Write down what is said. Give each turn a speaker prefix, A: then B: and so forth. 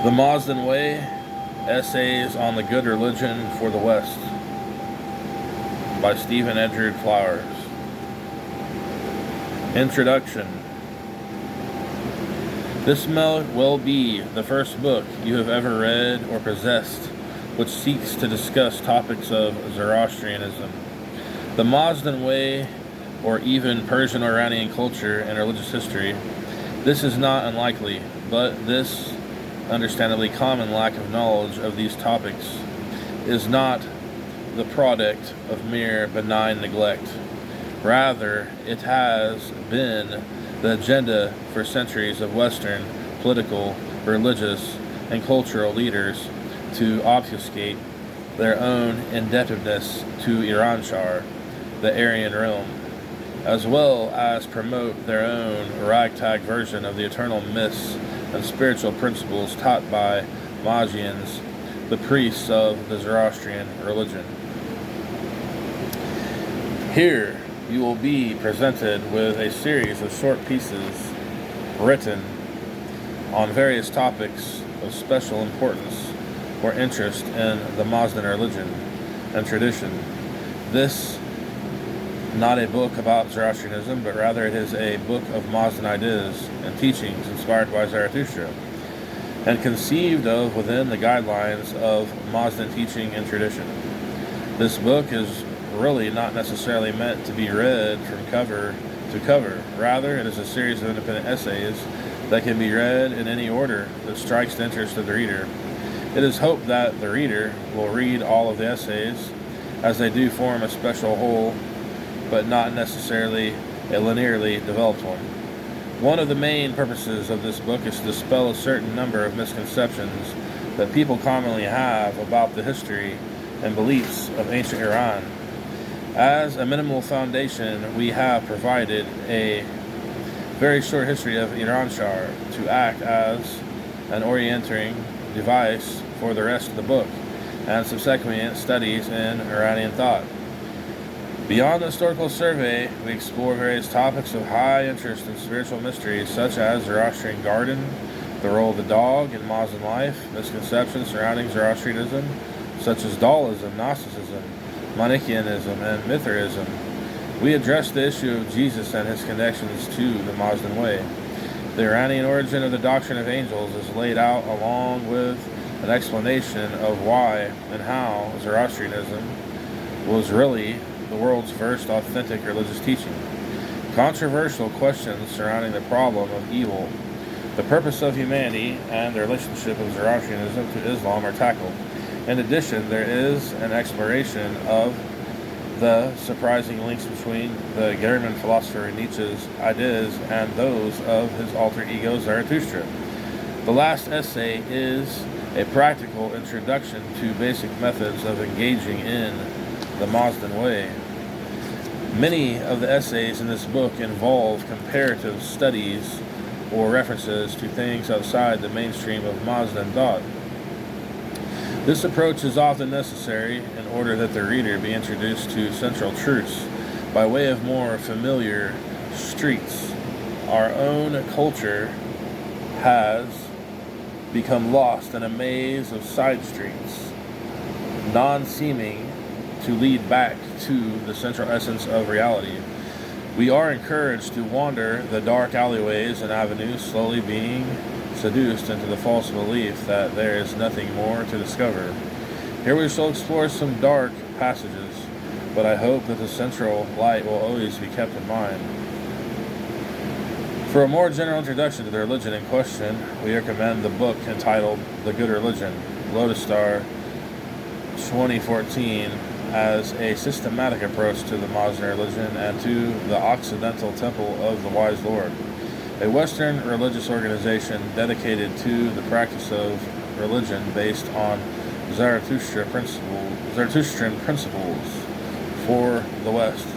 A: The Mazdan Way, Essays on the Good Religion for the West by Stephen Edred Flowers. Introduction. This may well be the first book you have ever read or possessed which seeks to discuss topics of Zoroastrianism, the Mazdan Way, or even Persian or Iranian culture and religious history. This is not unlikely, but this understandably common lack of knowledge of these topics is not the product of mere benign neglect. Rather, it has been the agenda for centuries of Western political, religious, and cultural leaders to obfuscate their own indebtedness to Iran-Shar, the Aryan realm, as well as promote their own ragtag version of the eternal myths and spiritual principles taught by Magians, the priests of the Zoroastrian religion. Here you will be presented with a series of short pieces written on various topics of special importance or interest in the Mazdan religion and tradition. This not a book about Zoroastrianism, but rather it is a book of Mazdan ideas and teachings inspired by Zarathustra, and conceived of within the guidelines of Mazdan teaching and tradition. This book is really not necessarily meant to be read from cover to cover. Rather, it is a series of independent essays that can be read in any order that strikes the interest of the reader. It is hoped that the reader will read all of the essays, as they do form a special whole, but not necessarily a linearly developed one. One of the main purposes of this book is to dispel a certain number of misconceptions that people commonly have about the history and beliefs of ancient Iran. As a minimal foundation, we have provided a very short history of Iran-Shar to act as an orienting device for the rest of the book and subsequent studies in Iranian thought. Beyond the historical survey, we explore various topics of high interest in spiritual mysteries such as Zoroastrian garden, the role of the dog in Mazdan life, misconceptions surrounding Zoroastrianism such as Daalism, Gnosticism, Manichaeanism, and Mithraism. We address the issue of Jesus and his connections to the Mazdan Way. The Iranian origin of the doctrine of angels is laid out along with an explanation of why and how Zoroastrianism was really the world's first authentic religious teaching. Controversial questions surrounding the problem of evil, the purpose of humanity, and the relationship of Zoroastrianism to Islam are tackled. In addition, there is an exploration of the surprising links between the German philosopher Nietzsche's ideas and those of his alter ego Zarathustra. The last essay is a practical introduction to basic methods of engaging in the Mazdan Way. Many of the essays in this book involve comparative studies or references to things outside the mainstream of Mazdan thought. This approach is often necessary in order that the reader be introduced to central truths by way of more familiar streets. Our own culture has become lost in a maze of side streets, non-seeming to lead back to the central essence of reality. We are encouraged to wander the dark alleyways and avenues, slowly being seduced into the false belief that there is nothing more to discover. Here we shall explore some dark passages, but I hope that the central light will always be kept in mind. For a more general introduction to the religion in question, we recommend the book entitled The Good Religion, Lotus Star 2014, as a systematic approach to the Mazdan religion and to the Occidental Temple of the Wise Lord, a Western religious organization dedicated to the practice of religion based on Zarathustra Zarathustran principles for the West.